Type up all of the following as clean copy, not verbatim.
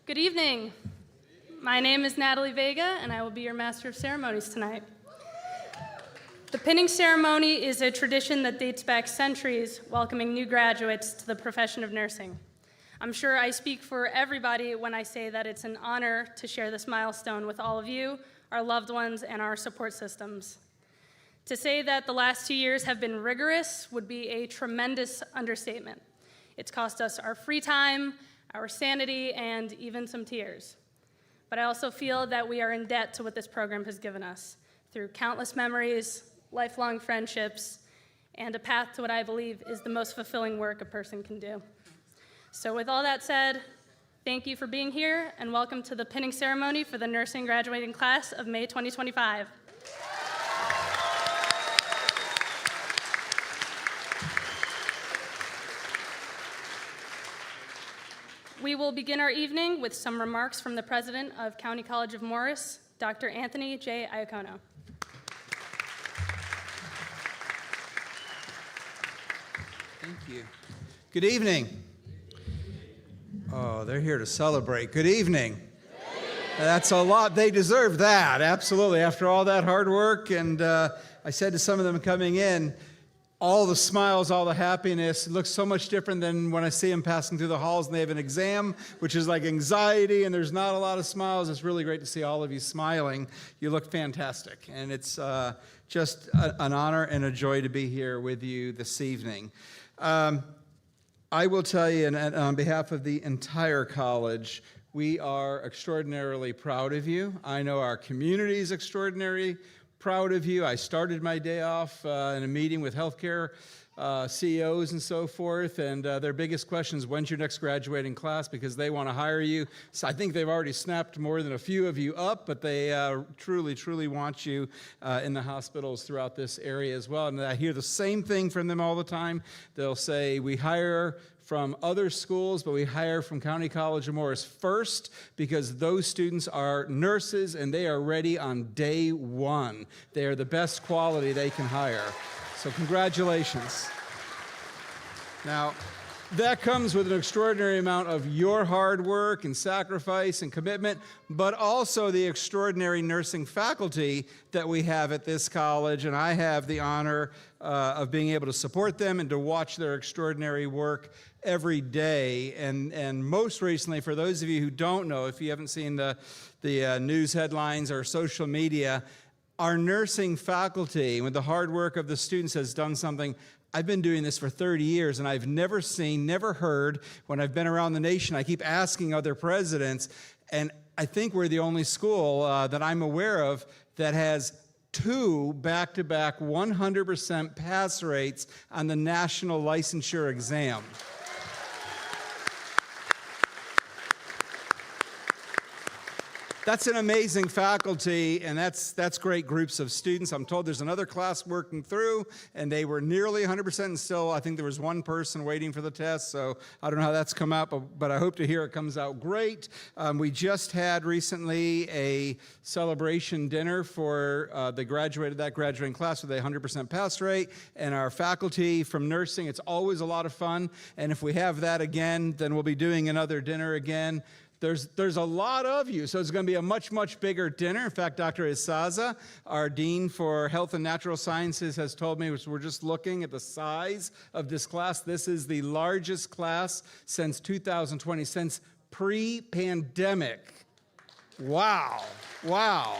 Good evening. My name is Natalie Vega, and I will be your Master of Ceremonies tonight. The pinning ceremony is a tradition that dates back centuries, welcoming new graduates to the profession of nursing. I'm sure I speak for everybody when I say that it's an honor to share this milestone with all of you, our loved ones, and our support systems. To say that the last 2 years have been rigorous would be a tremendous understatement. It's cost us our free time, our sanity, and even some tears. But I also feel that we are in debt to what this program has given us through countless memories, lifelong friendships, and a path to what I believe is the most fulfilling work a person can do. So with all that said, thank you for being here, and welcome to the pinning ceremony for the nursing graduating class of May 2025. We will begin our evening with some remarks from the president of County College of Morris, Dr. Anthony J. Iacono. Thank you. Good evening. Oh, they're here to celebrate. Good evening. That's a lot. They deserve that, absolutely. After all that hard work, and I said to some of them coming in, all the smiles, all the happiness, it looks so much different than when I see them passing through the halls and they have an exam, which is like anxiety, and there's not a lot of smiles. It's really great to see all of you smiling. You look fantastic, and it's just an honor and a joy to be here with you this evening. I will tell you, and on behalf of the entire college, we are extraordinarily proud of you. I know our community is extraordinarily proud of you. I started my day off in a meeting with healthcare CEOs and so forth, and their biggest question is, when's your next graduating class? Because they want to hire you. So I think they've already snapped more than a few of you up, but they truly, truly want you in the hospitals throughout this area as well. And I hear the same thing from them all the time. They'll say, we hire from other schools, but we hire from County College of Morris first because those students are nurses and they are ready on day one. They are the best quality they can hire. So congratulations. Now, that comes with an extraordinary amount of your hard work and sacrifice and commitment, but also the extraordinary nursing faculty that we have at this college, and I have the honor of being able to support them and to watch their extraordinary work every day. And most recently, for those of you who don't know, if you haven't seen the news headlines or social media, our nursing faculty, with the hard work of the students, has done something. I've been doing this for 30 years, and I've never seen, never heard, when I've been around the nation, I keep asking other presidents, and I think we're the only school that I'm aware of that has 2 back-to-back 100% pass rates on the national licensure exam. That's an amazing faculty, and that's great groups of students. I'm told there's another class working through, and they were nearly 100%, and still I think there was one person waiting for the test, so I don't know how that's come out, but I hope to hear it comes out great. We just had recently a celebration dinner for that graduating class with a 100% pass rate, and our faculty from nursing. It's always a lot of fun, and if we have that again, then we'll be doing another dinner again. There's a lot of you, so it's going to be a much, much bigger dinner. In fact, Dr. Isaza, our Dean for Health and Natural Sciences, has told me, which we're just looking at the size of this class, this is the largest class since 2020, since pre-pandemic. Wow, wow.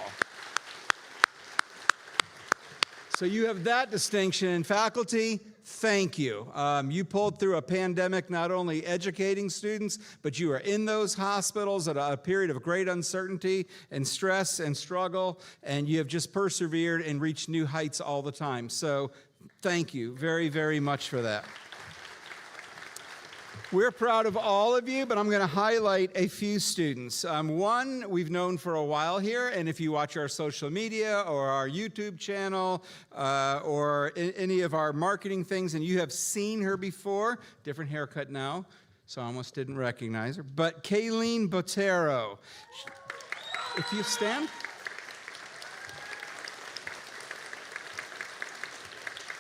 So you have that distinction. And faculty, thank you. You pulled through a pandemic, not only educating students, but you are in those hospitals at a period of great uncertainty and stress and struggle, and you have just persevered and reached new heights all the time. So thank you very, very much for that. We're proud of all of you, but I'm going to highlight a few students. One we've known for a while here, and if you watch our social media or our YouTube channel or any of our marketing things, and you have seen her before, different haircut now, so I almost didn't recognize her, but Kayleen Botero. If you stand.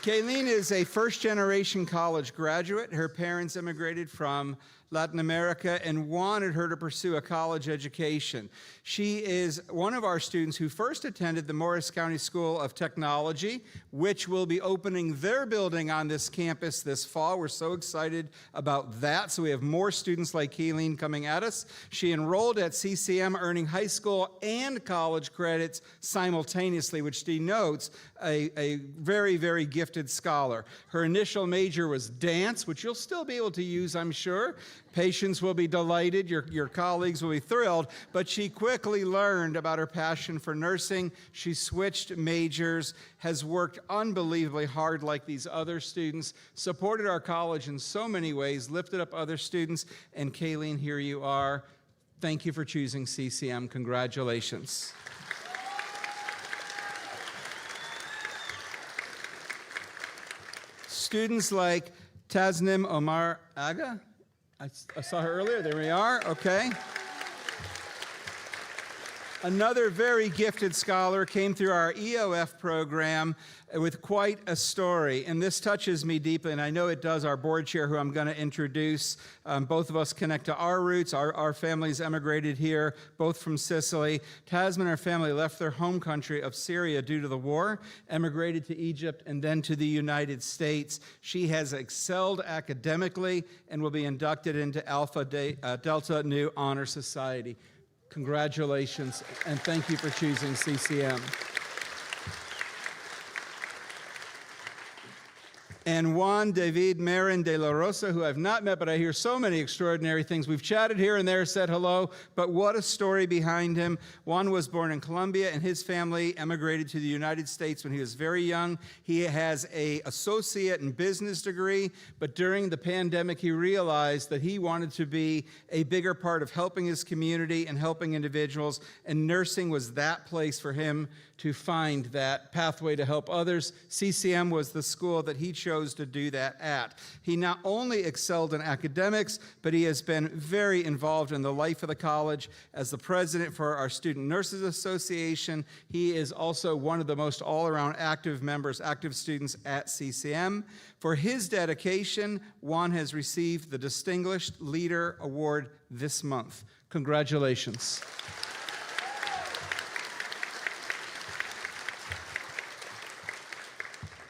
Kayleen is a first-generation college graduate. Her parents immigrated from Latin America, and wanted her to pursue a college education. She is one of our students who first attended the Morris County School of Technology, which will be opening their building on this campus this fall. We're so excited about that. So we have more students like Kayleen coming at us. She enrolled at CCM, earning high school and college credits simultaneously, which denotes a very, very gifted scholar. Her initial major was dance, which you'll still be able to use, I'm sure. Patients will be delighted, your colleagues will be thrilled, but she quickly learned about her passion for nursing. She switched majors, has worked unbelievably hard like these other students, supported our college in so many ways, lifted up other students, and Kayleen, here you are. Thank you for choosing CCM. Congratulations. Students like Tasnim Omar Aga. I saw her earlier. There we are. Okay. Another very gifted scholar came through our EOF program with quite a story, and this touches me deeply, and I know it does our board chair, who I'm going to introduce. Both of us connect to our roots. Our families emigrated here, both from Sicily. Tasman and her family left their home country of Syria due to the war, emigrated to Egypt, and then to the United States. She has excelled academically and will be inducted into Alpha Delta Nu Honor Society. Congratulations, and thank you for choosing CCM. And Juan David Marin de la Rosa, who I've not met, but I hear so many extraordinary things. We've chatted here and there, said hello, but what a story behind him. Juan was born in Colombia, and his family emigrated to the United States when he was very young. He has an associate in business degree, but during the pandemic, he realized that he wanted to be a bigger part of helping his community and helping individuals, and nursing was that place for him to find that pathway to help others. CCM was the school that he chose to do that at. He not only excelled in academics, but he has been very involved in the life of the college as the president for our Student Nurses Association. He is also one of the most all-around active members, active students at CCM. For his dedication, Juan has received the Distinguished Leader Award this month. Congratulations.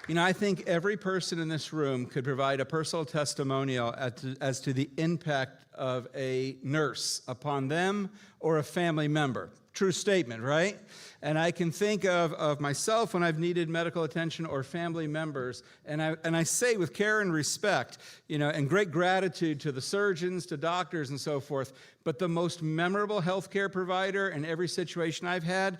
You know, I think every person in this room could provide a personal testimonial as to the impact of a nurse upon them or a family member. True statement, right? And I can think of myself when I've needed medical attention or family members, and I say with care and respect, you know, and great gratitude to the surgeons, to doctors, and so forth, but the most memorable healthcare provider in every situation I've had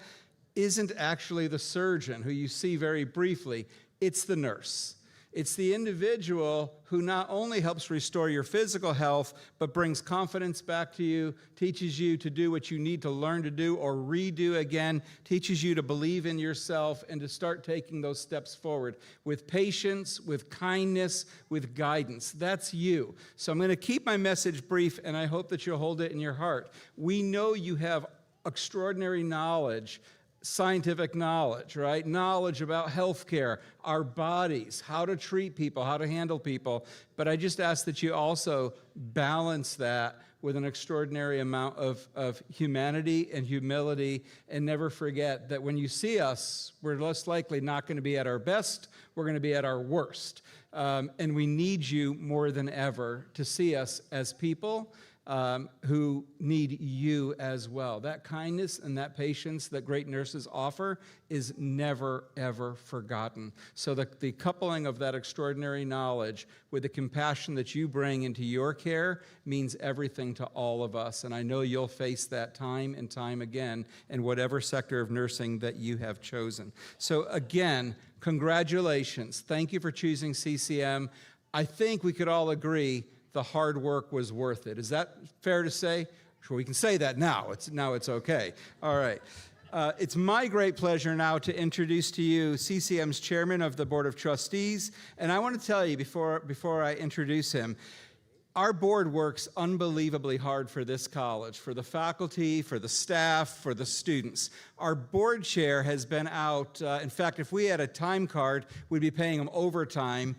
isn't actually the surgeon who you see very briefly. It's the nurse. It's the individual who not only helps restore your physical health, but brings confidence back to you, teaches you to do what you need to learn to do or redo again, teaches you to believe in yourself and to start taking those steps forward with patience, with kindness, with guidance. That's you. So I'm going to keep my message brief, and I hope that you'll hold it in your heart. We know you have extraordinary knowledge, scientific knowledge, right? Knowledge about healthcare, our bodies, how to treat people, how to handle people. But I just ask that you also balance that with an extraordinary amount of humanity and humility, and never forget that when you see us, we're less likely not going to be at our best, we're going to be at our worst. And we need you more than ever to see us as people who need you as well. That kindness and that patience that great nurses offer is never, ever forgotten. So the coupling of that extraordinary knowledge with the compassion that you bring into your care means everything to all of us. And I know you'll face that time and time again in whatever sector of nursing that you have chosen. So again, congratulations. Thank you for choosing CCM. I think we could all agree the hard work was worth it. Is that fair to say? Sure, we can say that now. Now it's okay. All right. It's my great pleasure now to introduce to you CCM's chairman of the Board of Trustees. And I want to tell you before I introduce him, Our board works unbelievably hard for this college, for the faculty, for the staff, for the students. Our board chair has been out. In fact, if we had a time card, we'd be paying him overtime.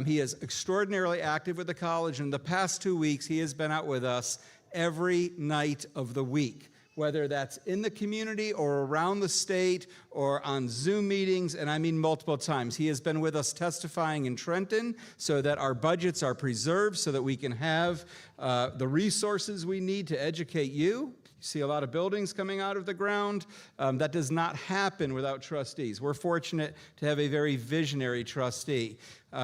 He is extraordinarily active with the college. In the past 2 weeks, he has been out with us every night of the week, whether that's in the community or around the state or on Zoom meetings, and I mean multiple times. He has been with us testifying in Trenton so that our budgets are preserved so that we can have the resources we need to educate you. You see a lot of buildings coming out of the ground. That does not happen without trustees. We're fortunate to have a very visionary trustee.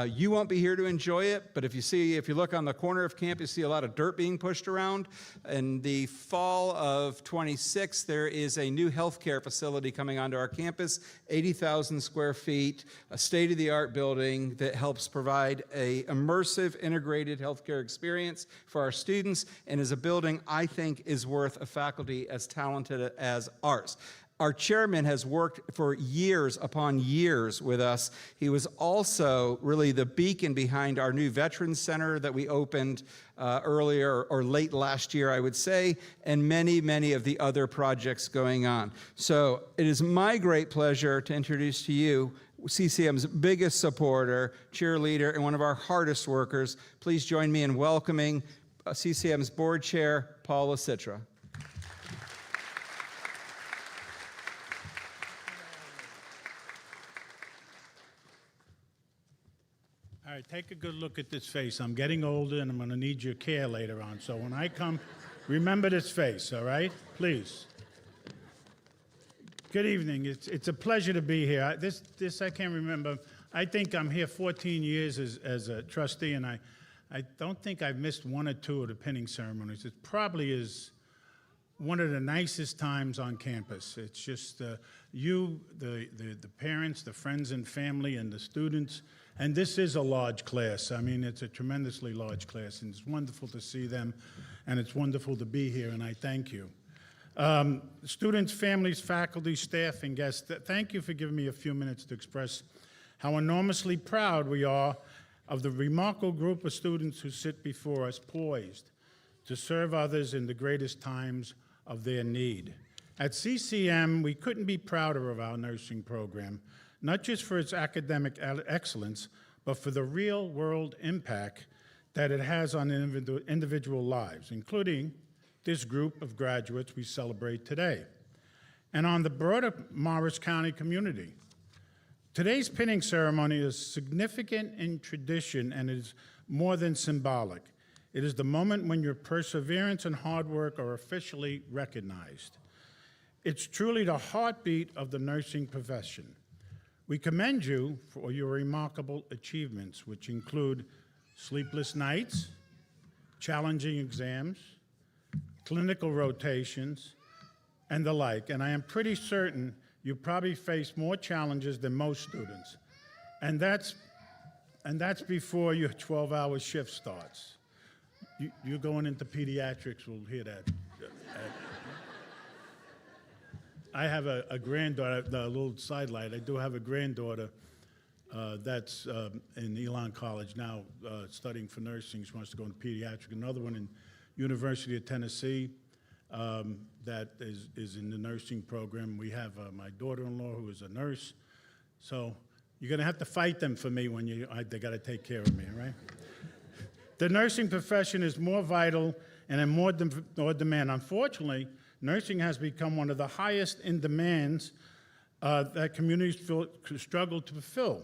You won't be here to enjoy it, but if you look on the corner of campus, you see a lot of dirt being pushed around. In the fall of 26, there is a new healthcare facility coming onto our campus, 80,000 square feet, a state-of-the-art building that helps provide a immersive, integrated healthcare experience for our students, and is a building I think is worth a faculty as talented as ours. Our chairman has worked for years upon years with us. He was also really the beacon behind our new Veterans Center that we opened earlier or late last year, I would say, and many, many of the other projects going on. So it is my great pleasure to introduce to you CCM's biggest supporter, cheerleader, and one of our hardest workers. Please join me in welcoming CCM's board chair, Paula Citra. All right, take a good look at this face. I'm getting older, and I'm going to need your care later on. So when I come, remember this face, all right? Please. Good evening. It's a pleasure to be here. I can't remember. I think I'm here 14 years as a trustee, and I don't think I've missed one or two of the pinning ceremonies. It probably is one of the nicest times on campus. It's just the parents, the friends and family, and the students. And this is a large class. I mean, it's a tremendously large class, and it's wonderful to see them, and it's wonderful to be here, and I thank you. Students, families, faculty, staff, and guests, thank you for giving me a few minutes to express how enormously proud we are of the remarkable group of students who sit before us, poised to serve others in the greatest times of their need. At CCM, we couldn't be prouder of our nursing program, not just for its academic excellence, but for the real-world impact that it has on individual lives, including this group of graduates we celebrate today, and on the broader Morris County community. Today's pinning ceremony is significant in tradition and is more than symbolic. It is the moment when your perseverance and hard work are officially recognized. It's truly the heartbeat of the nursing profession. We commend you for your remarkable achievements, which include sleepless nights, challenging exams, clinical rotations, and the like. And I am pretty certain you probably face more challenges than most students. And that's before your 12-hour shift starts. You're going into pediatrics, we'll hear that. I have a granddaughter, a little sidelight. I do have a granddaughter that's in Elon College now studying for nursing. She wants to go into pediatrics. Another one in University of Tennessee that is in the nursing program. We have my daughter-in-law who is a nurse. So you're going to have to fight them for me when they got to take care of me, all right? The nursing profession is more vital and in more demand. Unfortunately, nursing has become one of the highest in demands that communities struggle to fulfill.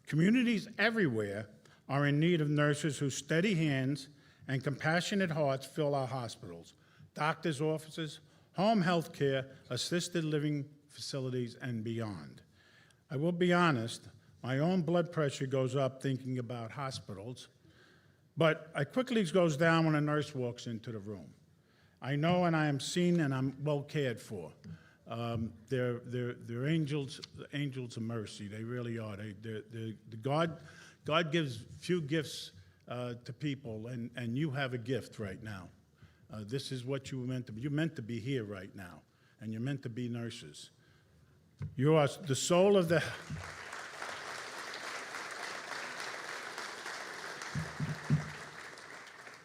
Communities everywhere are in need of nurses whose steady hands and compassionate hearts fill our hospitals, doctors' offices, home health care, assisted living facilities, and beyond. I will be honest, my own blood pressure goes up thinking about hospitals, but it quickly goes down when a nurse walks into the room. I know and I am seen and I'm well cared for. They're angels of mercy. They really are. God gives few gifts to people, and you have a gift right now. This is what you were meant to be. You're meant to be here right now, and you're meant to be nurses. You are the soul of the...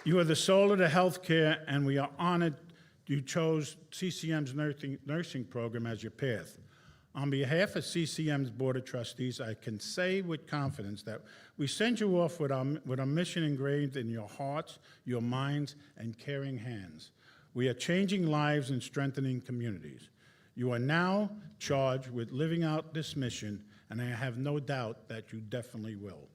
You are the soul of the healthcare, and we are honored you chose CCM's nursing program as your path. On behalf of CCM's Board of Trustees, I can say with confidence that we send you off with our mission engraved in your hearts, your minds, and caring hands. We are changing lives and strengthening communities. You are now charged with living out this mission, and I have no doubt that you definitely will.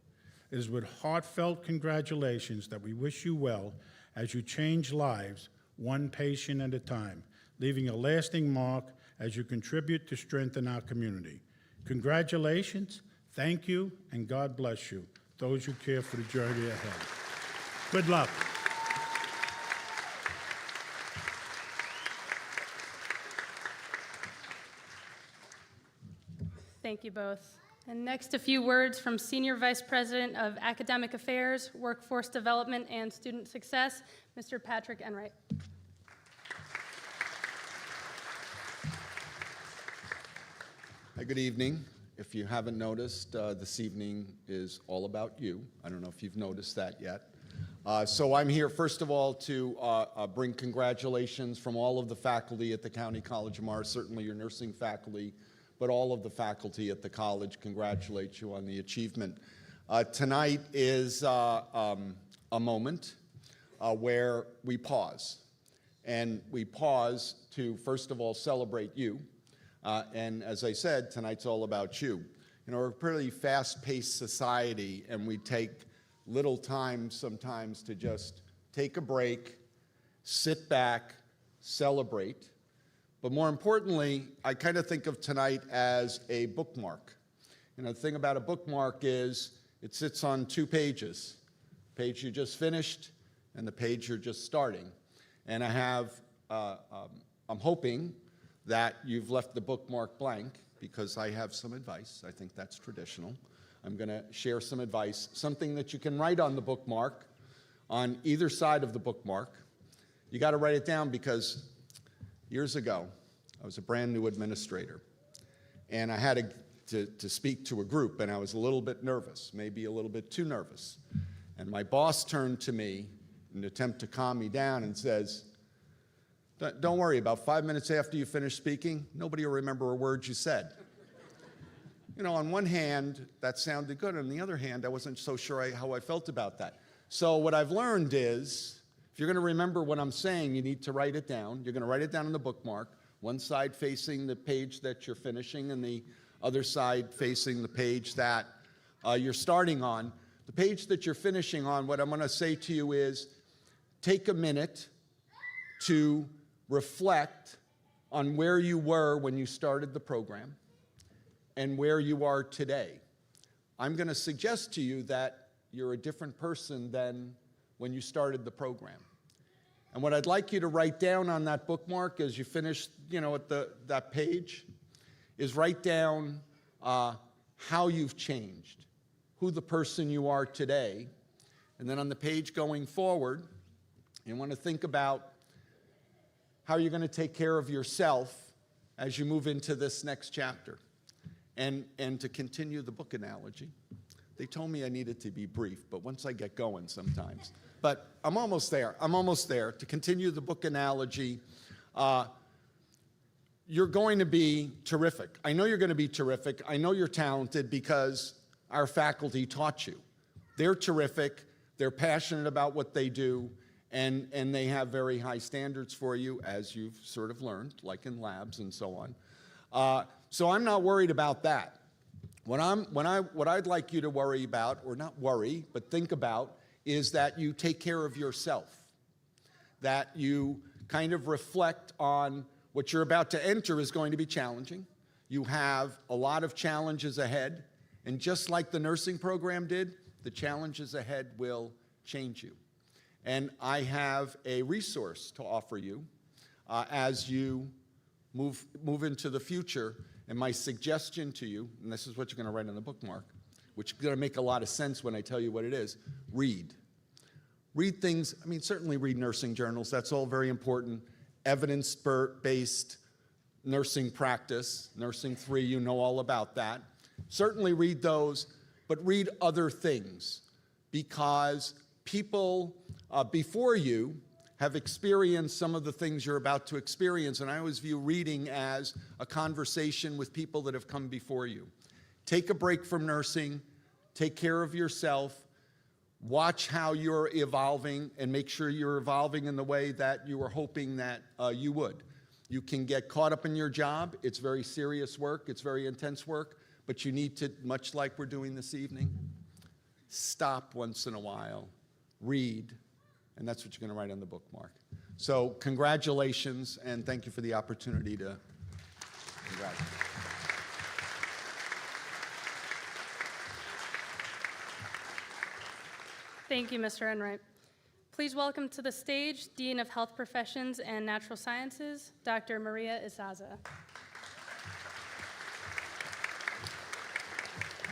It is with heartfelt congratulations that we wish you well as you change lives one patient at a time, leaving a lasting mark as you contribute to strengthen our community. Congratulations, thank you, and God bless you, those who care for the journey ahead. Good luck. Thank you both. And next, a few words from Senior Vice President of Academic Affairs, Workforce Development, and Student Success, Mr. Patrick Enright. Hi, good evening. If you haven't noticed, this evening is all about you. I don't know if you've noticed that yet. So I'm here, first of all, to bring congratulations from all of the faculty at the County College of Mars, certainly your nursing faculty, but all of the faculty at the college congratulate you on the achievement. Tonight is a moment where we pause. And we pause to, first of all, celebrate you. And as I said, tonight's all about you. You know, we're a pretty fast-paced society, and we take little time sometimes to just take a break, sit back, celebrate. But more importantly, I kind of think of tonight as a bookmark. You know, the thing about a bookmark is it sits on 2 pages, the page you just finished and the page you're just starting. And I have, I'm hoping that you've left the bookmark blank because I have some advice. I think that's traditional. I'm going to share some advice, something that you can write on the bookmark, on either side of the bookmark. You got to write it down because years ago, I was a brand new administrator, and I had to speak to a group, and I was a little bit nervous, maybe a little bit too nervous. And my boss turned to me in an attempt to calm me down and says, "Don't worry, about 5 minutes after you finish speaking, nobody will remember a word you said." You know, on one hand, that sounded good. On the other hand, I wasn't so sure how I felt about that. So what I've learned is, if you're going to remember what I'm saying, you need to write it down. You're going to write it down in the bookmark, one side facing the page that you're finishing and the other side facing the page that you're starting on. The page that you're finishing on, what I'm going to say to you is, take a minute to reflect on where you were when you started the program and where you are today. I'm going to suggest to you that you're a different person than when you started the program. And what I'd like you to write down on that bookmark as you finish, you know, at that page, is write down how you've changed, who the person you are today. And then on the page going forward, you want to think about how you're going to take care of yourself as you move into this next chapter. And to continue the book analogy, they told me I needed to be brief, but once I get going sometimes. But I'm almost there. I'm almost there. To continue the book analogy, you're going to be terrific. I know you're going to be terrific. I know you're talented because our faculty taught you. They're terrific. They're passionate about what they do. And they have very high standards for you, as you've sort of learned, like in labs and so on. So I'm not worried about that. What I'd like you to worry about, or not worry, but think about, is that you take care of yourself. That you kind of reflect on what you're about to enter is going to be challenging. You have a lot of challenges ahead, and just like the nursing program did, the challenges ahead will change you. And I have a resource to offer you as you move into the future. And my suggestion to you, and this is what you're going to write on the bookmark, which is going to make a lot of sense when I tell you what it is, read. Read things, I mean, certainly read nursing journals. That's all very important. Evidence-based nursing practice, Nursing 3, you know all about that. Certainly read those, but read other things, because people before you have experienced some of the things you're about to experience, and I always view reading as a conversation with people that have come before you. Take a break from nursing, take care of yourself, watch how you're evolving, and make sure you're evolving in the way that you were hoping that you would. You can get caught up in your job. It's very serious work. It's very intense work. But you need to, much like we're doing this evening, stop once in a while, read, and that's what you're going to write on the bookmark. So congratulations, and thank you for the opportunity to congratulate. Thank you, Mr. Enright. Please welcome to the stage Dean of Health Professions and Natural Sciences, Dr. Maria Isaza.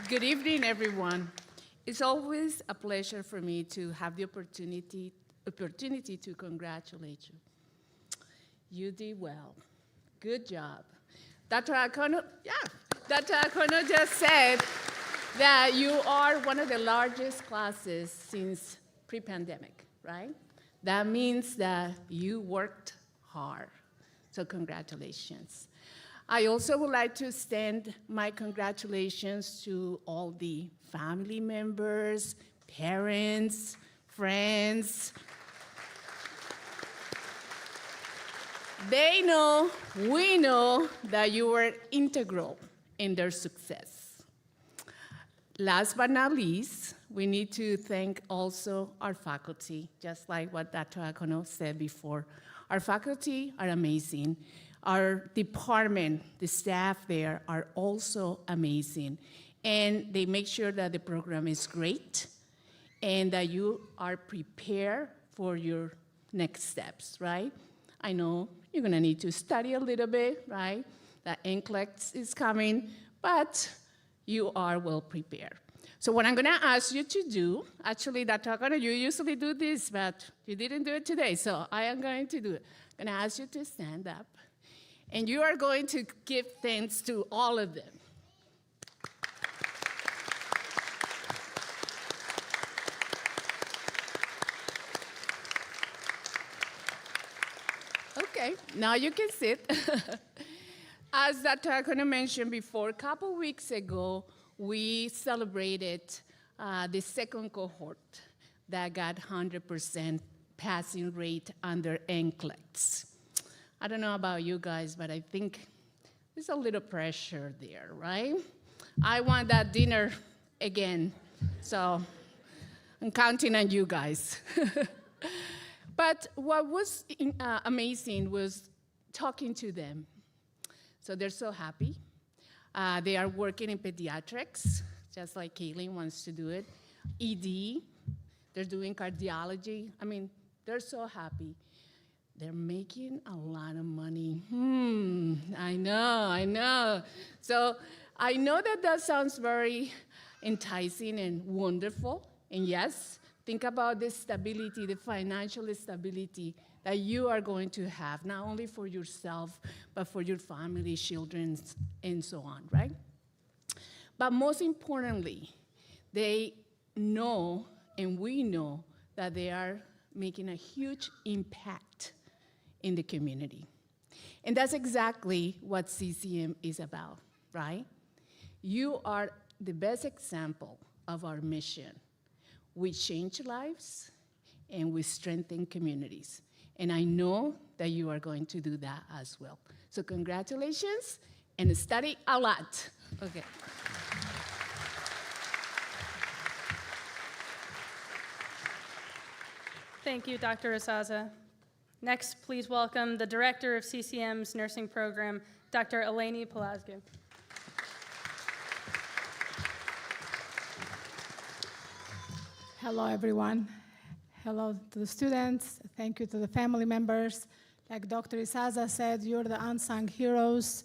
Good evening, everyone. It's always a pleasure for me to have the opportunity to congratulate you. You did well. Good job. Dr. Acono just said that you are one of the largest classes since pre-pandemic, right? That means that you worked hard. So congratulations. I also would like to extend my congratulations to all the family members, parents, friends. They know, we know that you were integral in their success. Last but not least, we need to thank also our faculty, just like what Dr. Acono said before. Our faculty are amazing. Our department, the staff there are also amazing. And they make sure that the program is great and that you are prepared for your next steps, right? I know you're gonna need to study a little bit, right? The NCLEX is coming, but you are well prepared. So what I'm gonna ask you to do, actually, Dr. Acono, you usually do this, but you didn't do it today, so I am going to do it. I'm gonna ask you to stand up, and you are going to give thanks to all of them. Okay, now you can sit. As Dr. Acono mentioned before, a couple weeks ago, we celebrated the second cohort that got 100% passing rate under NCLEX. I don't know about you guys, but I think there's a little pressure there, right? I want that dinner again, so I'm counting on you guys. But what was amazing was talking to them. So they're so happy. They are working in pediatrics, just like Kaylin wants to do it. ED, they're doing cardiology. I mean, they're so happy. They're making a lot of money. I know. So I know that sounds very enticing and wonderful. And yes, think about the stability, the financial stability that you are going to have, not only for yourself, but for your family, children, and so on, right? But most importantly, they know, and we know, that they are making a huge impact in the community. And that's exactly what CCM is about, right? You are the best example of our mission. We change lives, and we strengthen communities. And I know that you are going to do that as well. So congratulations, and study a lot. Okay. Thank you, Dr. Isaza. Next, please welcome the Director of CCM's nursing program, Dr. Eleni Pelazgu. Hello, everyone. Hello to the students. Thank you to the family members. Like Dr. Isaza said, you're the unsung heroes.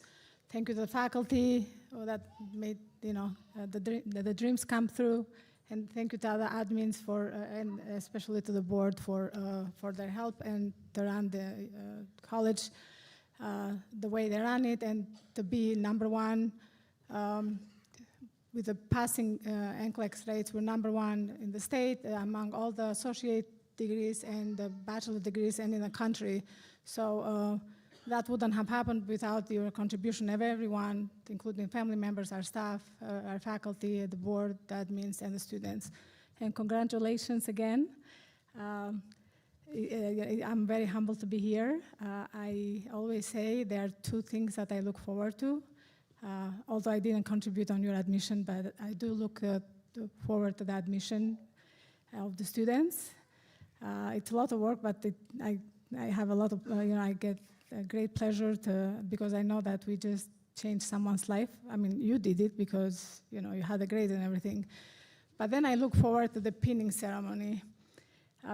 Thank you to the faculty that made the dreams come through. And thank you to other admins and especially to the board for their help and to run the college the way they run it, and to be number one with the passing NCLEX rates. We're number one in the state among all the associate degrees and the bachelor degrees and in the country. So that wouldn't have happened without your contribution of everyone, including family members, our staff, our faculty, the board, the admins, and the students. And congratulations again. I'm very humbled to be here. I always say there are two things that I look forward to. Although I didn't contribute on your admission, but I do look forward to the admission of the students. It's a lot of work, but I have a lot of, I get a great pleasure because I know that we just changed someone's life. I mean, you did it because, you had a grade and everything. But then I look forward to the pinning ceremony.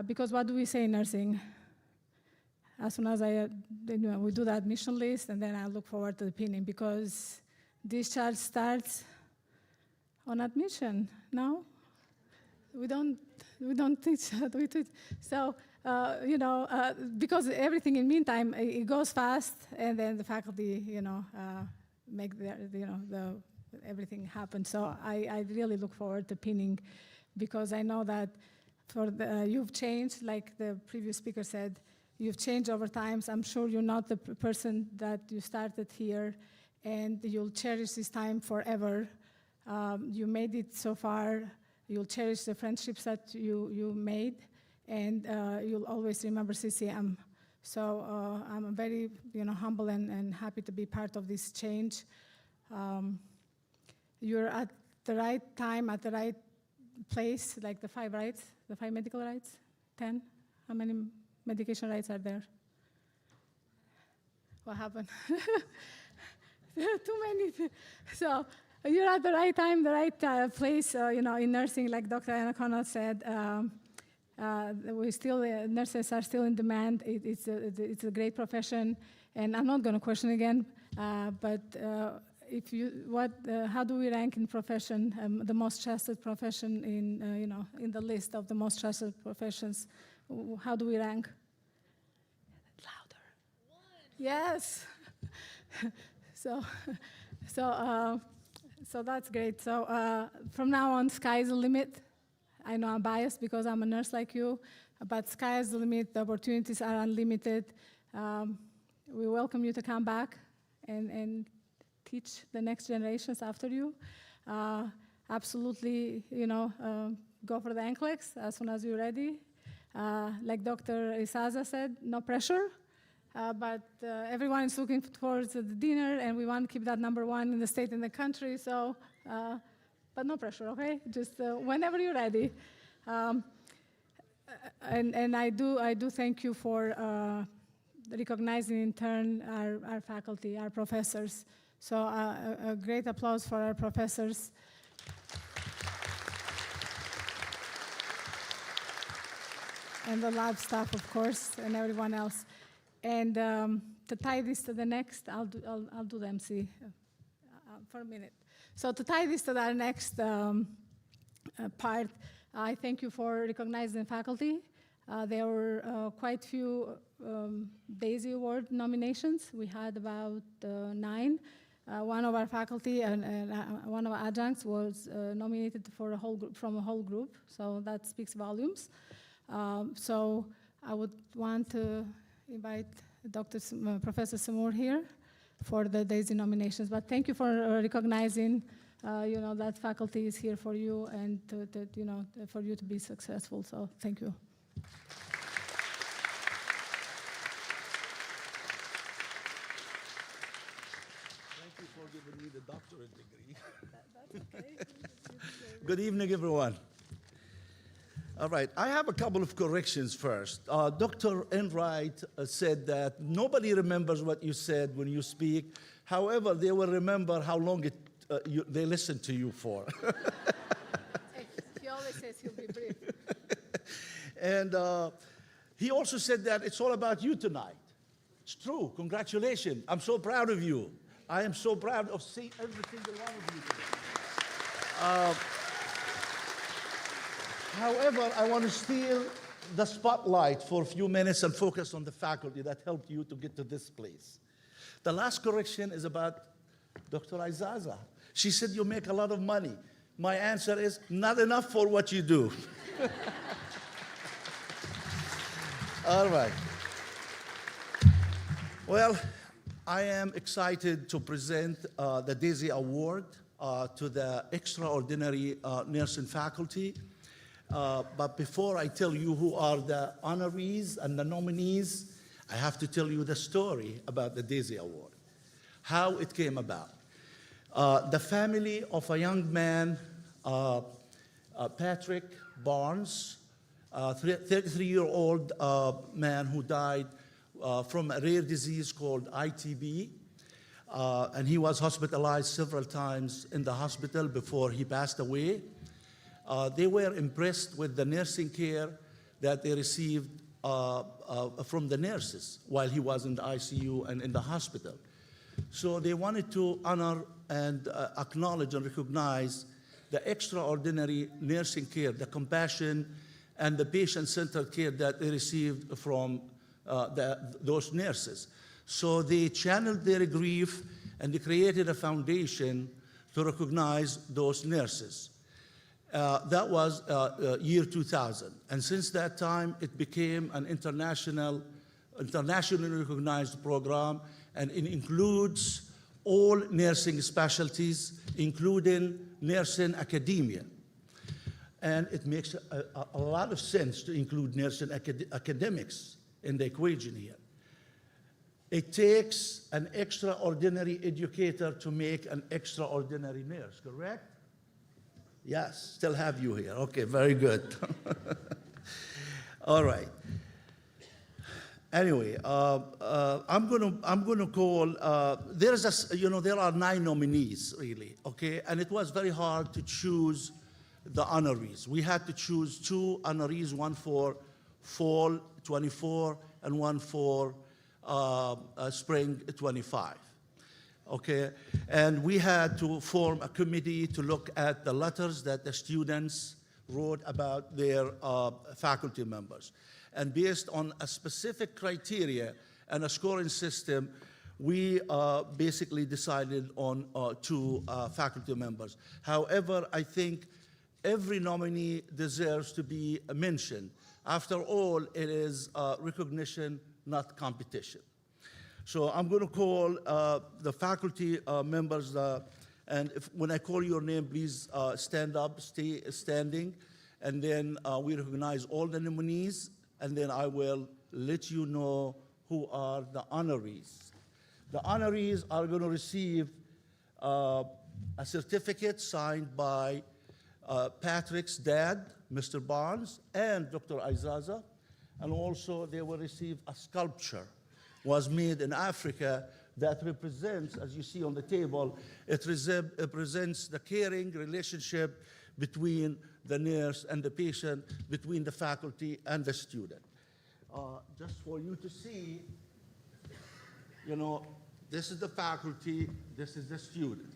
Because what do we say in nursing? As soon as we do the admission list, and then I look forward to the pinning because discharge starts on admission. No, we don't teach that. We teach. So because everything in meantime it goes fast, and then the faculty make everything happen. So I really look forward to pinning because I know that you've changed, like the previous speaker said, you've changed over time. So I'm sure you're not the person that you started here, and you'll cherish this time forever. You made it so far. You'll cherish the friendships that you made, and you'll always remember CCM. So I'm very humble and happy to be part of this change. You're at the right time, at the right place, like the 5 rights, the 5 medical rights, 10? How many medication rights are there? What happened? Too many. So you're at the right time, the right place, in nursing, like Dr. Anna said. Nurses are still in demand. It's a great profession, and I'm not going to question again, but how do we rank in profession, the most trusted profession in the list of the most trusted professions? How do we rank? Louder. 1. Yes. So that's great. So from now on, sky is the limit. I know I'm biased because I'm a nurse like you, but sky is the limit. The opportunities are unlimited. We welcome you to come back and teach the next generations after you. Absolutely, go for the NCLEX as soon as you're ready. Like Dr. Isaza said, no pressure, but everyone is looking towards the dinner, and we want to keep that #1 in the state and the country, so, but no pressure, okay? Just whenever you're ready. And I do thank you for recognizing in turn our faculty, our professors. So a great applause for our professors. And the lab staff, of course, and everyone else. And to tie this to the next, I'll do the MC for a minute. So to tie this to our next part, I thank you for recognizing faculty. There were quite few Daisy Award nominations. We had about 9. One of our faculty and one of our adjuncts was nominated for from a whole group, so that speaks volumes. So I would want to invite Professor Samour here for the Daisy nominations. But thank you for recognizing, that faculty is here for you and for you to be successful. So thank you. Thank you for giving me the doctorate degree. That's okay. Good evening, everyone. All right, I have a couple of corrections first. Dr. Enright said that nobody remembers what you said when you speak. However, they will remember how long they listened to you for. He always says he'll be brief. And he also said that it's all about you tonight. It's true. Congratulations. I'm so proud of you. I am so proud of seeing every single one of you today. However, I want to steal the spotlight for a few minutes and focus on the faculty that helped you to get to this place. The last correction is about Dr. Izaza. She said you make a lot of money. My answer is not enough for what you do. All right. Well, I am excited to present the Daisy Award to the extraordinary nursing faculty. But before I tell you who are the honorees and the nominees, I have to tell you the story about the Daisy Award, how it came about. The family of a young man, Patrick Barnes, 33-year-old man who died from a rare disease called ITB, and he was hospitalized several times in the hospital before he passed away. They were impressed with the nursing care that they received from the nurses while he was in the ICU and in the hospital. So they wanted to honor and acknowledge and recognize the extraordinary nursing care, the compassion, and the patient-centered care that they received from those nurses. So they channeled their grief and they created a foundation to recognize those nurses. That was year 2000. And since that time, it became an internationally recognized program, and it includes all nursing specialties, including nursing academia. And it makes a lot of sense to include nursing academics in the equation here. It takes an extraordinary educator to make an extraordinary nurse, correct? Yes, still have you here. Okay, very good. All right. Anyway, I'm gonna call. There are 9 nominees really. Okay, and it was very hard to choose the honorees. We had to choose 2 honorees, one for fall 24 and one for spring 25. Okay, and we had to form a committee to look at the letters that the students wrote about their faculty members. And based on a specific criteria and a scoring system, we basically decided on 2 faculty members. However, I think every nominee deserves to be mentioned. After all, it is recognition, not competition. So I'm going to call the faculty members, and when I call your name, please stand up, stay standing, and then we recognize all the nominees, and then I will let you know who are the honorees. The honorees are going to receive a certificate signed by Patrick's dad, Mr. Barnes, and Dr. Aizaza, and also they will receive a sculpture was made in Africa that represents, as you see on the table, it represents the caring relationship between the nurse and the patient, between the faculty and the student. Just for you to see, this is the faculty, this is the student.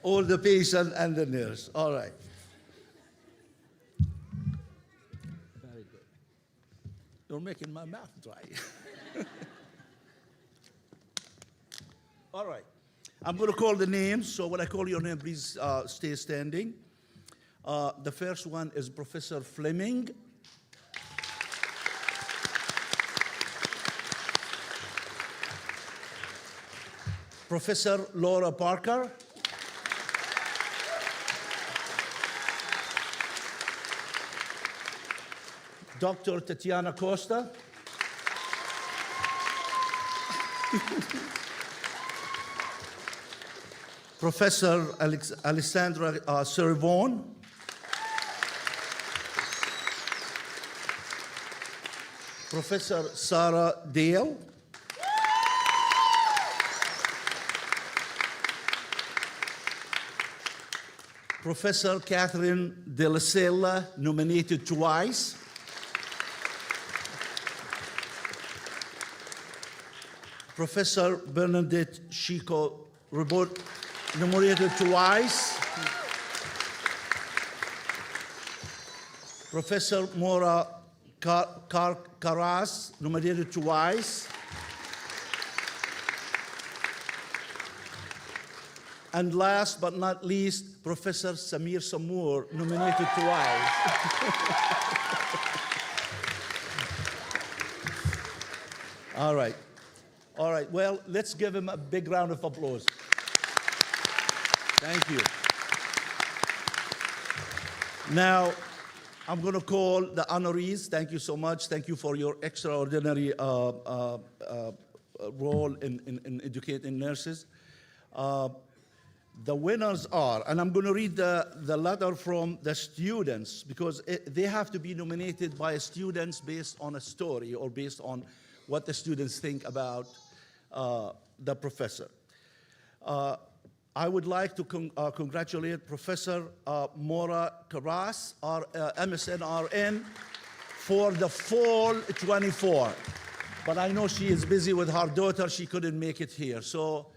All the patient and the nurse, all right. Very good. You're making my mouth dry. All right. I'm going to call the names, so when I call your name, please stay standing. The first one is Professor Fleming. Professor Laura Parker. Dr. Tatiana Costa. Professor Alessandra Cervone. Professor Sarah Dale. Professor Catherine De La Sella, nominated twice. Professor Bernadette Chico Robot, nominated twice. Professor Maura Carras, nominated twice. And last but not least, Professor Samir Samour, nominated twice. All right. All right. Well, let's give him a big round of applause. Thank you. Now, I'm going to call the honorees. Thank you so much. Thank you for your extraordinary role in educating nurses. The winners are, and I'm going to read the letter from the students because they have to be nominated by students based on a story or based on what the students think about the professor. I would like to congratulate Professor Mora Karas, our MSNRN, for the fall 24. But I know she is busy with her daughter. She couldn't make it here. So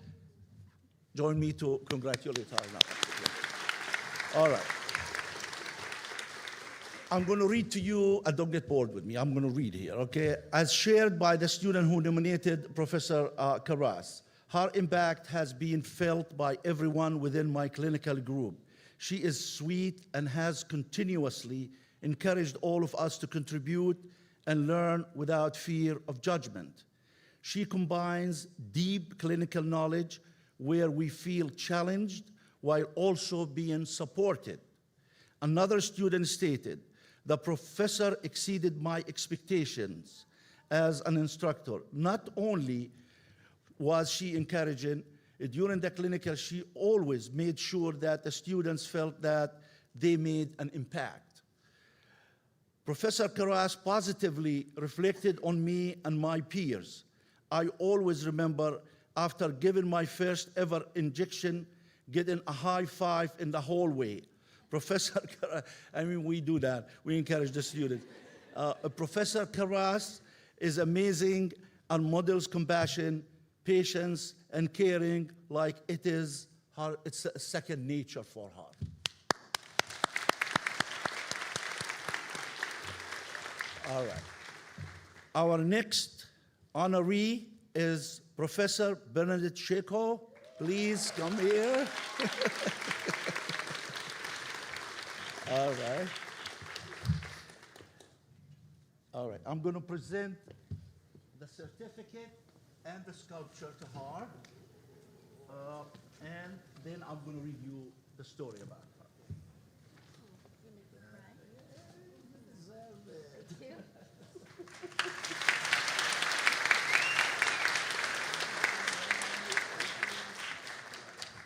join me to congratulate her now. All right. I'm going to read to you, don't get bored with me. I'm going to read here, okay? As shared by the student who nominated Professor Karas, her impact has been felt by everyone within my clinical group. She is sweet and has continuously encouraged all of us to contribute and learn without fear of judgment. She combines deep clinical knowledge where we feel challenged while also being supported. Another student stated, "The professor exceeded my expectations as an instructor. Not only was she encouraging, during the clinical, she always made sure that the students felt that they made an impact. Professor Karas positively reflected on me and my peers. I always remember after giving my first ever injection, getting a high five in the hallway. Professor Karas, I mean, we do that. We encourage the students. Professor Karas is amazing and models compassion, patience, and caring like it's a second nature for her." All right. Our next honoree is Professor Bernadette Sheko. Please come here. All right. All right. I'm going to present the certificate and the sculpture to her. And then I'm going to read you the story about her.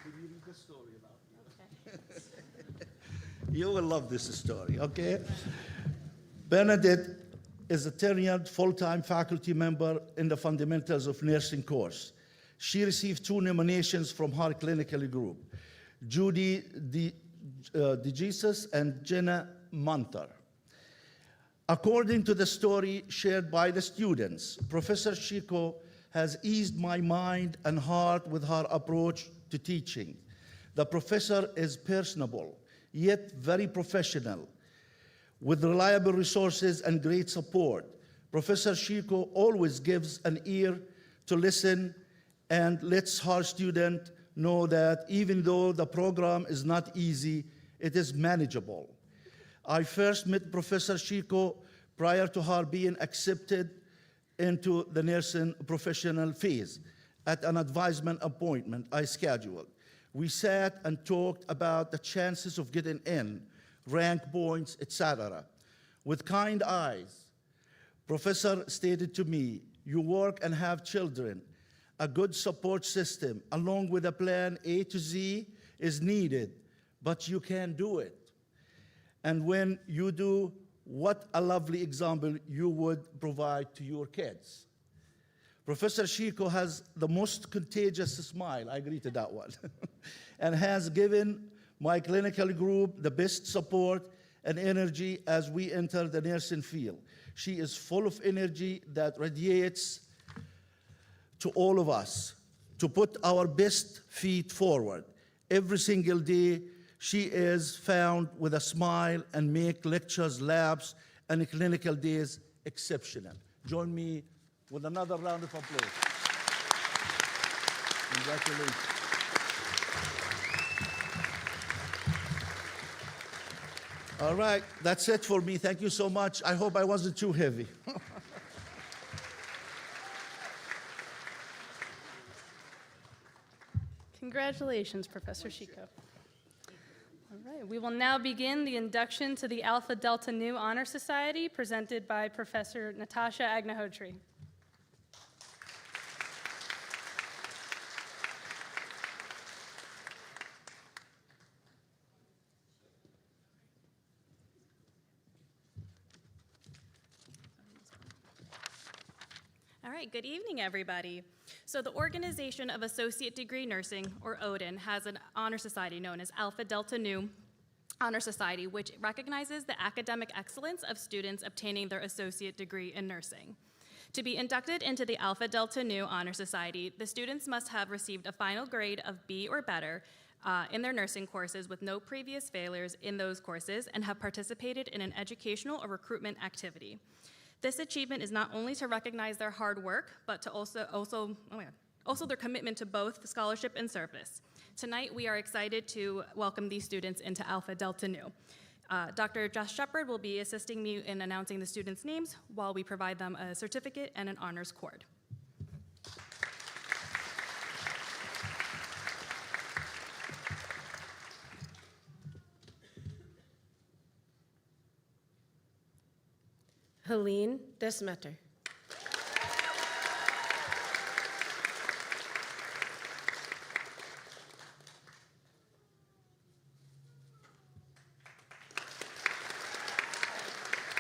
Could you read the story about me? Okay. You will love this story, okay? Bernadette is a tenured full-time faculty member in the Fundamentals of Nursing course. She received 2 nominations from her clinical group, Judy DeJesus and Jenna Munter. According to the story shared by the students, Professor Shiko has eased my mind and heart with her approach to teaching. The professor is personable, yet very professional, with reliable resources and great support. Professor Shiko always gives an ear to listen and lets her student know that even though the program is not easy, it is manageable. I first met Professor Shiko prior to her being accepted into the nursing professional phase at an advisement appointment I scheduled. We sat and talked about the chances of getting in, rank points, etc. With kind eyes, Professor stated to me, "You work and have children. A good support system, along with a plan A to Z, is needed, but you can do it. And when you do, what a lovely example you would provide to your kids." Professor Shiko has the most contagious smile, I agree to that one, and has given my clinical group the best support and energy as we enter the nursing field. She is full of energy that radiates to all of us to put our best feet forward. Every single day, she is found with a smile and make lectures, labs, and clinical days exceptional. Join me with another round of applause. Congratulations. All right, that's it for me. Thank you so much. I hope I wasn't too heavy. Congratulations, Professor Chico. All right, we will now begin the induction to the Alpha Delta Nu Honor Society presented by Professor Natasha Agnihotri. All right, good evening, everybody. So the Organization of Associate Degree Nursing, or ODIN, has an honor society known as Alpha Delta Nu Honor Society, which recognizes the academic excellence of students obtaining their associate degree in nursing. To be inducted into the Alpha Delta Nu Honor Society, the students must have received a final grade of B or better in their nursing courses with no previous failures in those courses and have participated in an educational or recruitment activity. This achievement is not only to recognize their hard work, but to also their commitment to both scholarship and service. Tonight, we are excited to welcome these students into Alpha Delta Nu. Dr. Josh Shepard will be assisting me in announcing the students' names while we provide them a certificate and an honors cord. Helene Desmeter.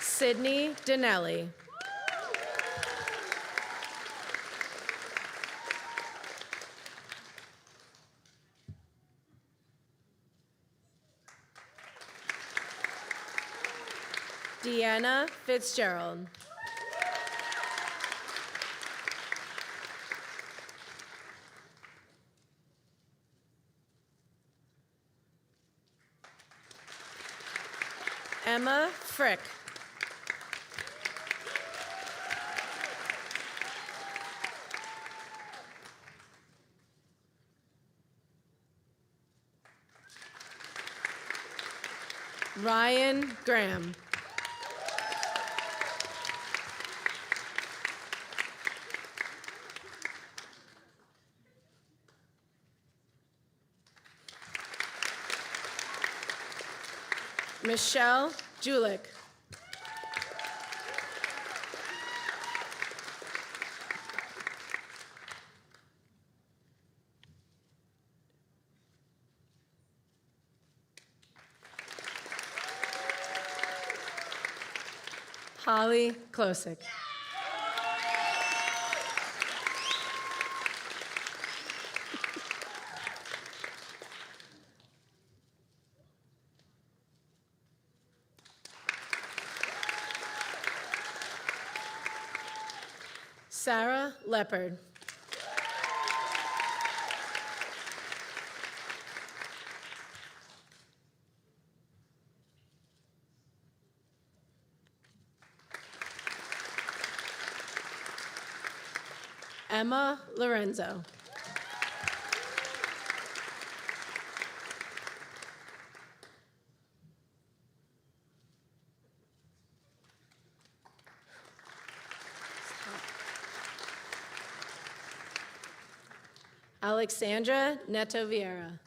Sydney Dinelli. Deanna Fitzgerald. Emma Frick. Ryan Graham. Michelle Julik. Holly Klosik. Sarah Leopard. Emma Lorenzo. Alexandra Neto Vieira.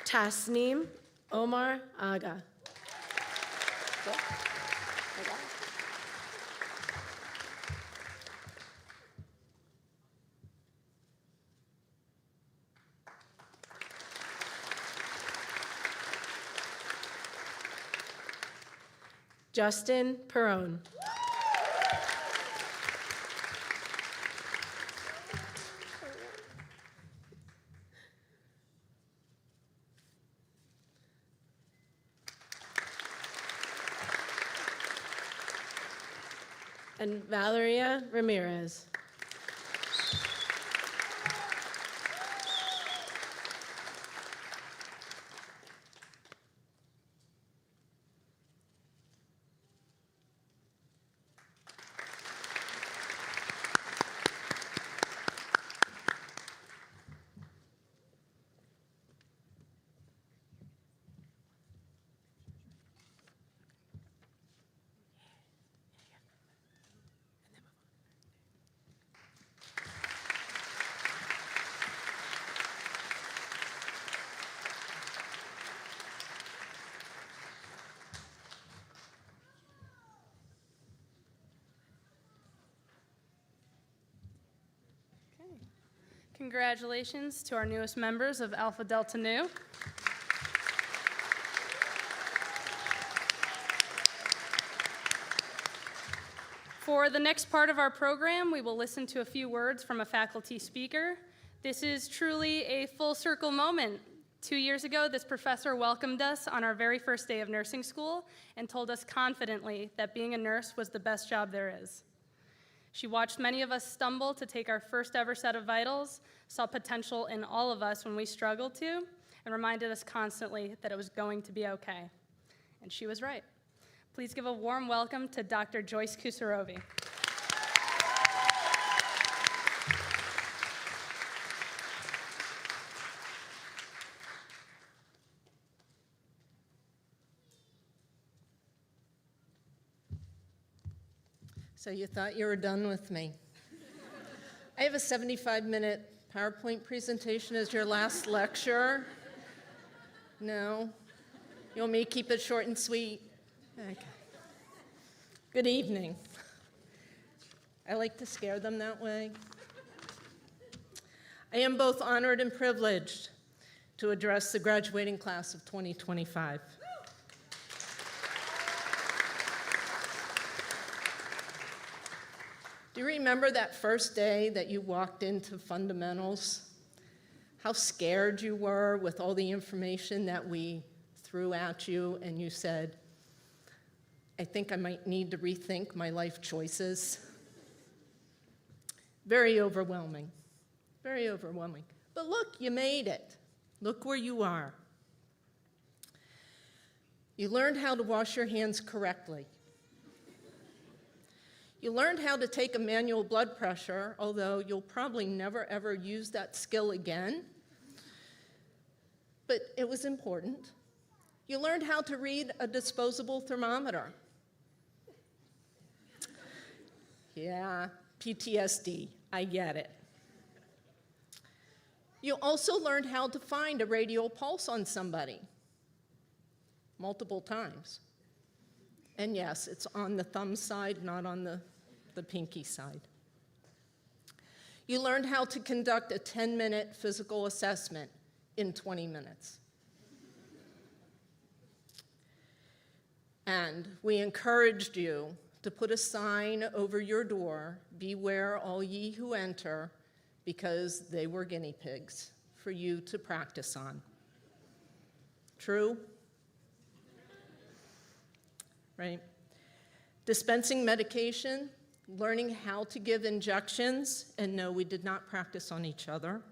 Tasneem Omar Aga. Justin Perone. And Valeria Ramirez. Congratulations to our newest members of Alpha Delta Nu. For the next part of our program, we will listen to a few words from a faculty speaker. This is truly a full circle moment. 2 years ago, this professor welcomed us on our very first day of nursing school and told us confidently that being a nurse was the best job there is. She watched many of us stumble to take our first ever set of vitals, saw potential in all of us when we struggled to, and reminded us constantly that it was going to be okay. And she was right. Please give a warm welcome to Dr. Joyce Kusarovi. So you thought you were done with me. I have a 75-minute PowerPoint presentation as your last lecture. No? You want me to keep it short and sweet? Okay. Good evening. I like to scare them that way. I am both honored and privileged to address the graduating class of 2025. Do you remember that first day that you walked into fundamentals? How scared you were with all the information that we threw at you, and you said, I think I might need to rethink my life choices. Very overwhelming, very overwhelming. But look, you made it. Look where you are. You learned how to wash your hands correctly. You learned how to take a manual blood pressure, although you'll probably never ever use that skill again. But it was important. You learned how to read a disposable thermometer. Yeah, PTSD, I get it. You also learned how to find a radial pulse on somebody multiple times. And yes, it's on the thumb side, not on the pinky side. You learned how to conduct a 10-minute physical assessment in 20 minutes. And we encouraged you to put a sign over your door, beware all ye who enter, because they were guinea pigs for you to practice on. True? Right? Dispensing medication, learning how to give injections, and no, we did not practice on each other.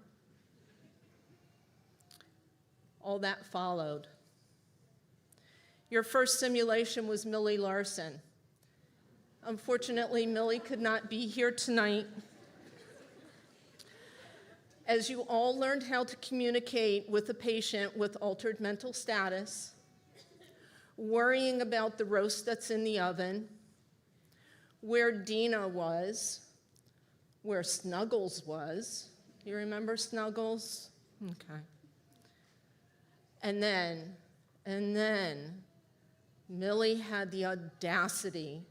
All that followed. Your first simulation was Millie Larson. Unfortunately, Millie could not be here tonight. As you all learned how to communicate with a patient with altered mental status, worrying about the roast that's in the oven, where Dina was, where Snuggles was. You remember Snuggles? Okay. And then, Millie had the audacity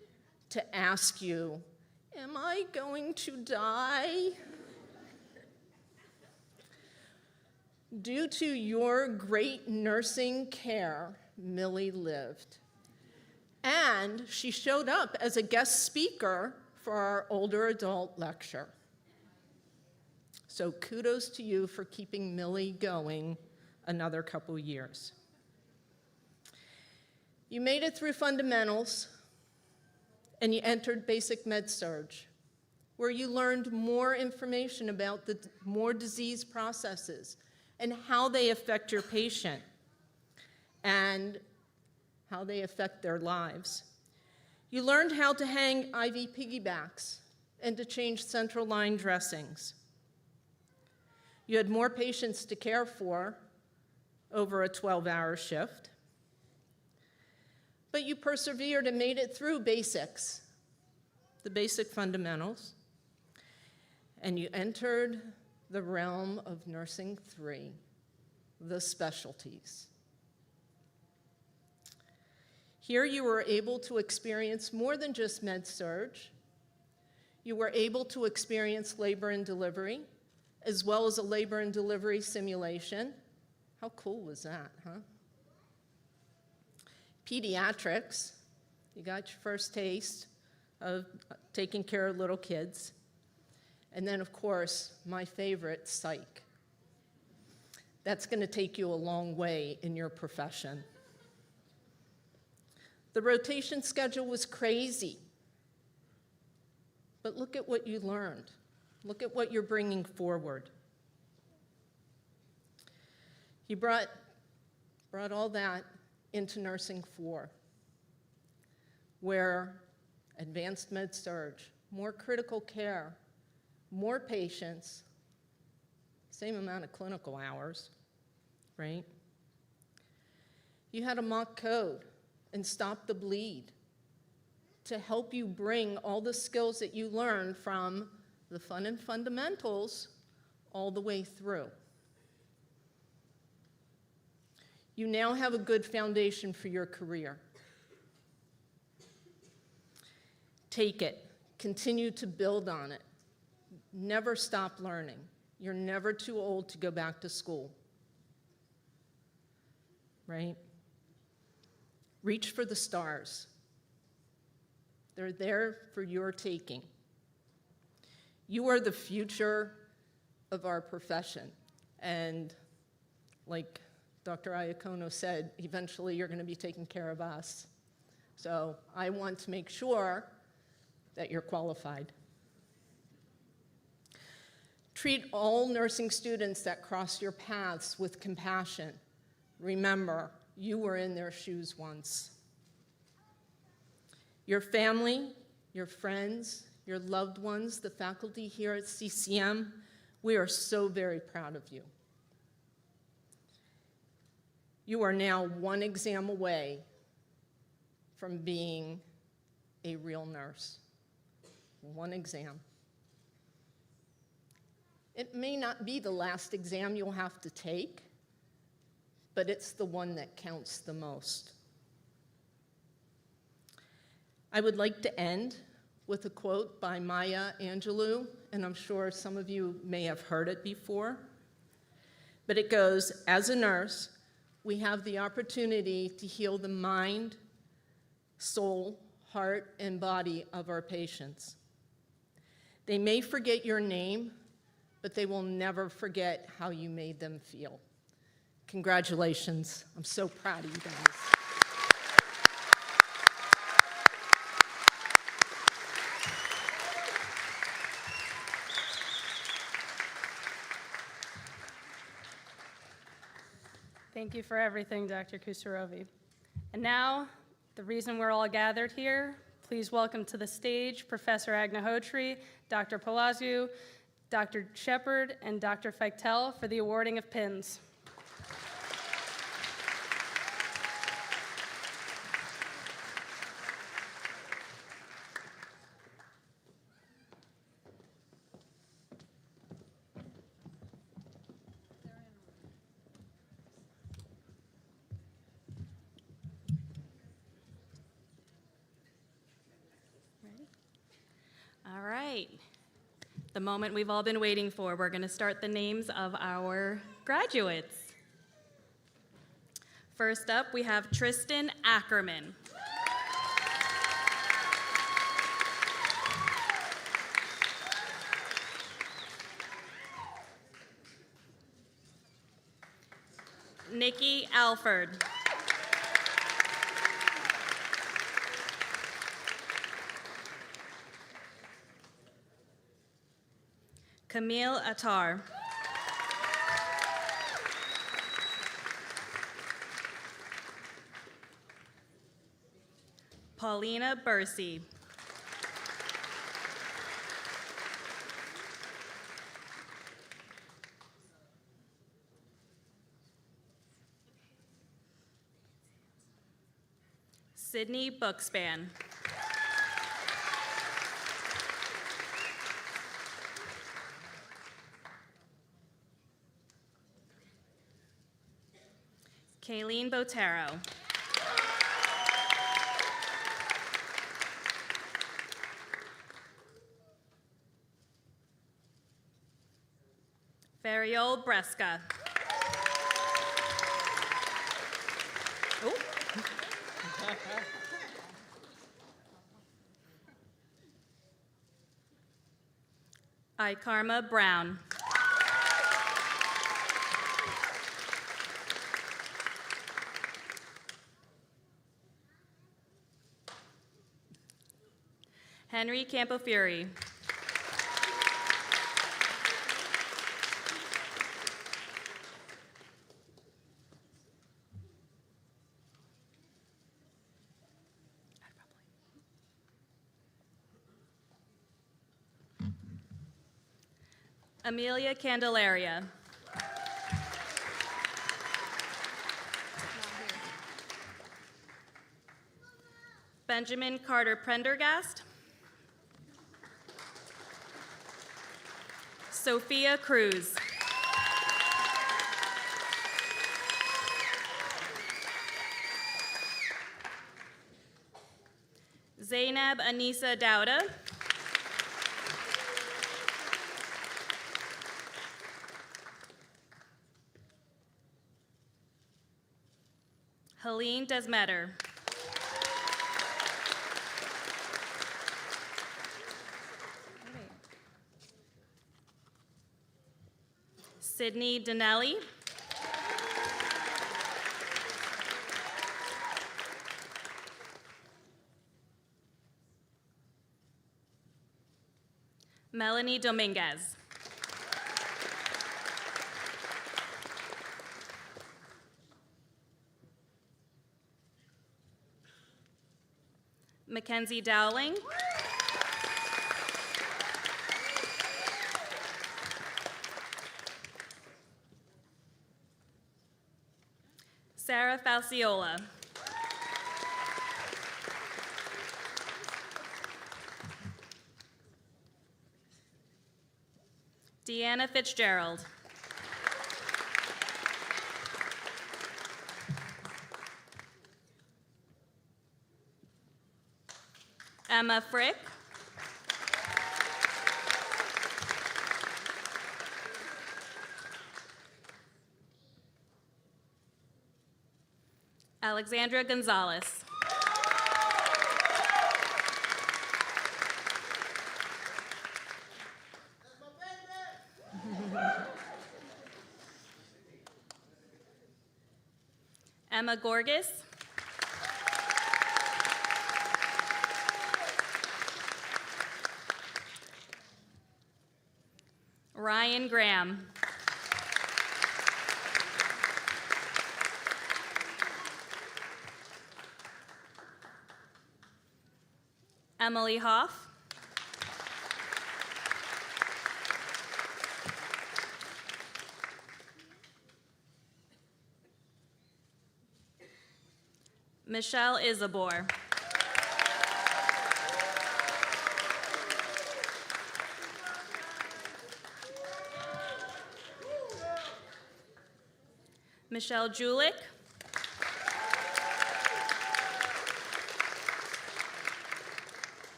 to ask you, am I going to die? Due to your great nursing care, Millie lived. And she showed up as a guest speaker for our older adult lecture. So kudos to you for keeping Millie going another couple years. You made it through fundamentals, and you entered basic med-surg, where you learned more information about the more disease processes and how they affect your patient and how they affect their lives. You learned how to hang IV piggybacks and to change central line dressings. You had more patients to care for over a 12-hour shift. But you persevered and made it through basics, the basic fundamentals, and you entered the realm of nursing 3, the specialties. Here you were able to experience more than just med-surg. You were able to experience labor and delivery, as well as a labor and delivery simulation. How cool was that, huh? Pediatrics, you got your first taste of taking care of little kids. And then, of course, my favorite, psych. That's going to take you a long way in your profession. The rotation schedule was crazy. But look at what you learned. Look at what you're bringing forward. You brought all that into Nursing 4, where advanced med surge, more critical care, more patients, same amount of clinical hours, right? You had a mock code and Stop the Bleed to help you bring all the skills that you learned from the fun and fundamentals all the way through. You now have a good foundation for your career. Take it, continue to build on it. Never stop learning. You're never too old to go back to school, right? Reach for the stars. They're there for your taking. You are the future of our profession. And like Dr. Iacono said, eventually you're going to be taking care of us. So I want to make sure that you're qualified. Treat all nursing students that cross your paths with compassion. Remember, you were in their shoes once. Your family, your friends, your loved ones, the faculty here at CCM, we are so very proud of you. You are now one exam away from being a real nurse. One exam. It may not be the last exam you'll have to take, but it's the one that counts the most. I would like to end with a quote by Maya Angelou, and I'm sure some of you may have heard it before. But it goes, as a nurse, we have the opportunity to heal the mind, soul, heart, and body of our patients. They may forget your name, but they will never forget how you made them feel. Congratulations. I'm so proud of you guys. Thank you for everything, Dr. Kusarovi. And now, the reason we're all gathered here, please welcome to the stage Professor Agnihotri, Dr. Palaziou, Dr. Shepard, and Dr. Feichtel for the awarding of pins. All right. The moment we've all been waiting for. We're going to start the names of our graduates. First up, we have Tristan Ackerman. Nikki Alford. Camille Attar. Paulina Bursey. Sydney Bookspan. Kayleen Botero. Ariel Breska. Ooh. I, Karma Brown. Henry Campofiore. Amelia Candelaria. Benjamin Carter Prendergast. Sophia Cruz. Zainab Anisa Dauda. Helene Desmetter. Sydney Donnelly. Melanie Dominguez. Mackenzie Dowling. Sarah Falciola. Deanna Fitzgerald. Emma Frick. Alexandra Gonzalez. Emma Gorgas. Ryan Graham. Emily Hoff. Michelle Isabor. Michelle Julik.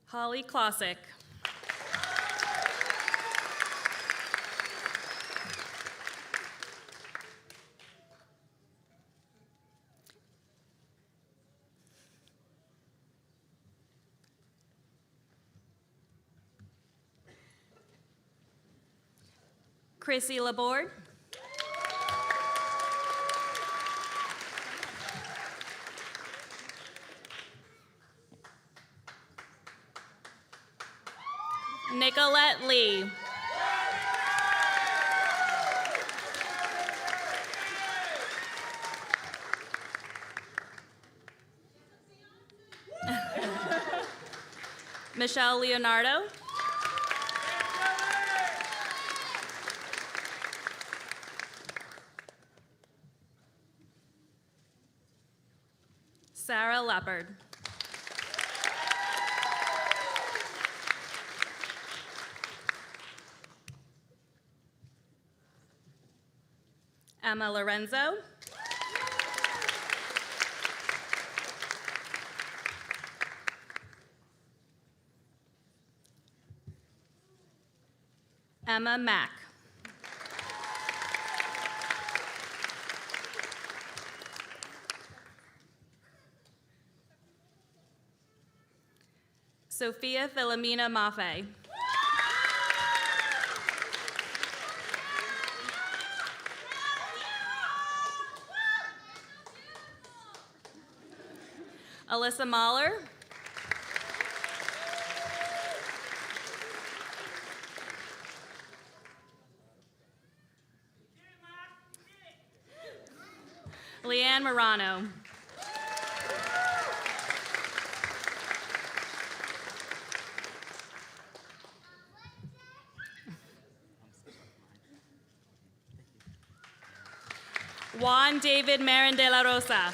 Holly Klosick. Chrissy Laborde. Nicolette Lee. Michelle Leonardo. Sarah Leopard. Emma Lorenzo. Emma Mack. Sophia Philomena Maffei. Alyssa Mahler. Leanne Morano. Juan David Marin de la Rosa.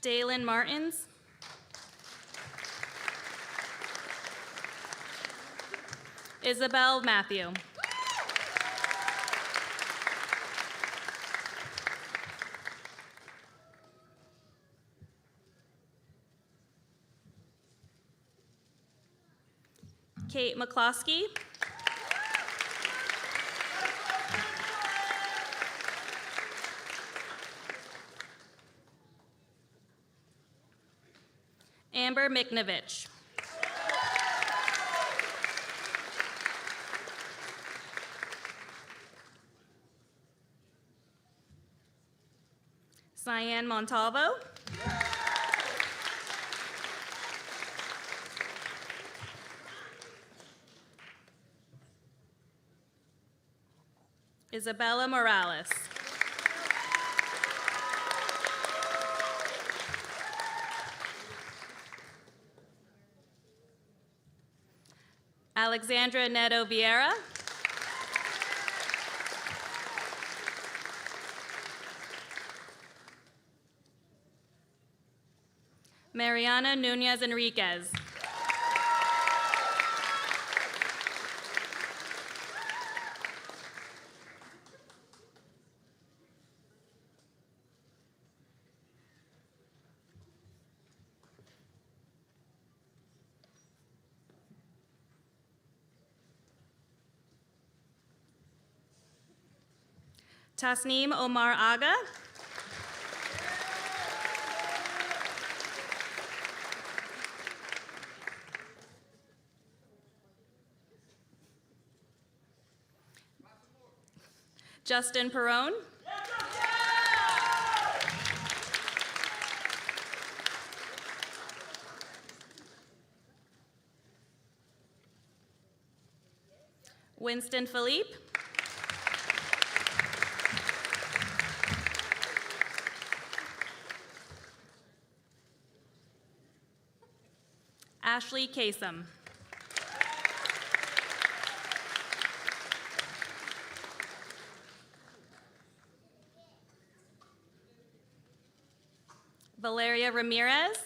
Dalen Martins. Isabel Matthew. Kate McCloskey. Amber Miknovich. Cyan Montalvo. Isabella Morales. Alexandra Neto Vieira. Mariana Nunez Enriquez. Tasneem Omar Aga. Justin Perone. Winston Philippe. Ashley Kasem. Valeria Ramirez.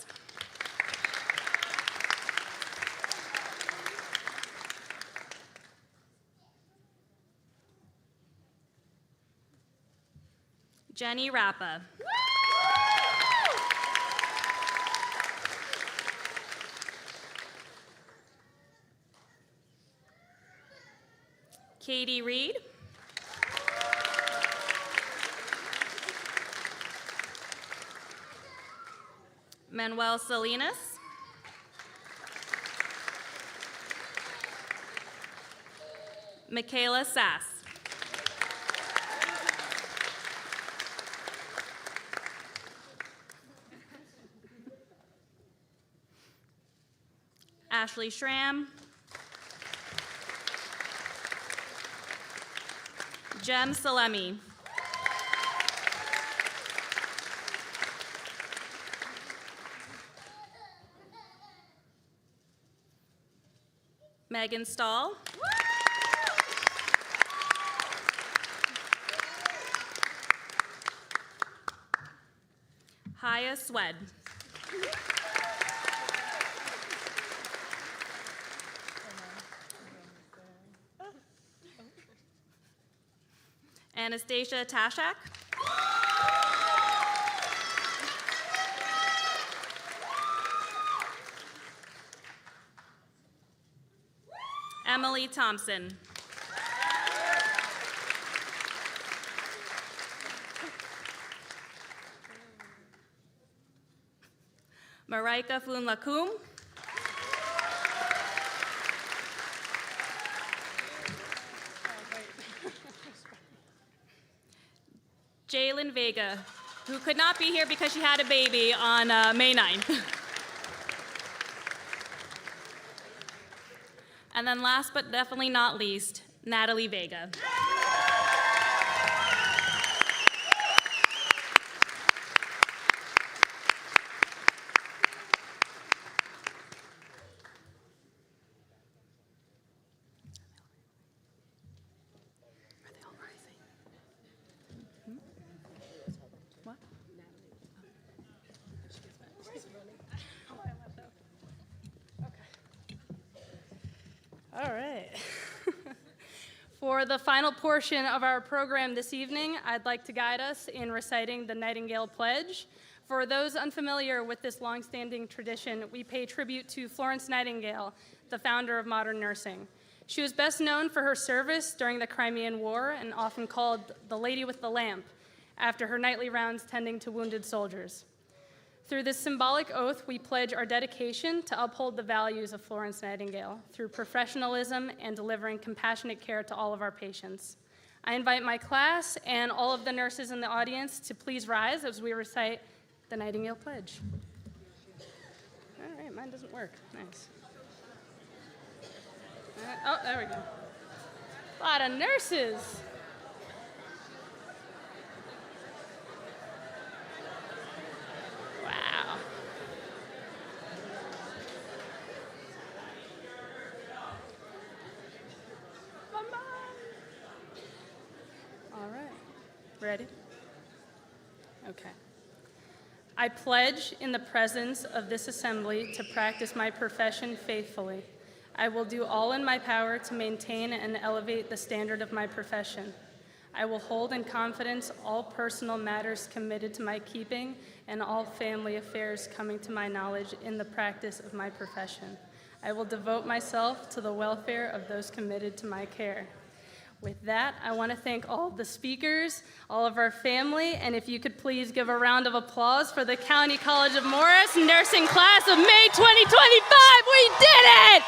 Jenny Rappa. Katie Reed. Manuel Salinas. Michaela Sass. Ashley Schramm. Jem Salemi. Megan Stahl. Haya Swed. Anastasia Tashak. Emily Thompson. Marika Funlakum. Jalen Vega, who could not be here because she had a baby on May 9th. And then last but definitely not least, Natalie Vega. All right. For the final portion of our program this evening, I'd like to guide us in reciting the Nightingale Pledge. For those unfamiliar with this longstanding tradition, we pay tribute to Florence Nightingale, the founder of modern nursing. She was best known for her service during the Crimean War and often called the Lady with the Lamp, after her nightly rounds tending to wounded soldiers. Through this symbolic oath, we pledge our dedication to uphold the values of Florence Nightingale through professionalism and delivering compassionate care to all of our patients. I invite my class and all of the nurses in the audience to please rise as we recite the Nightingale Pledge. All right, mine doesn't work. Nice. Oh, there we go. A lot of nurses. Wow. All right. Ready? Okay. I pledge in the presence of this assembly to practice my profession faithfully. I will do all in my power to maintain and elevate the standard of my profession. I will hold in confidence all personal matters committed to my keeping and all family affairs coming to my knowledge in the practice of my profession. I will devote myself to the welfare of those committed to my care. With that, I want to thank all the speakers, all of our family, and if you could please give a round of applause for the County College of Morris nursing class of May 2025. We did it!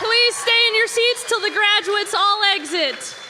Please stay in your seats till the graduates all exit.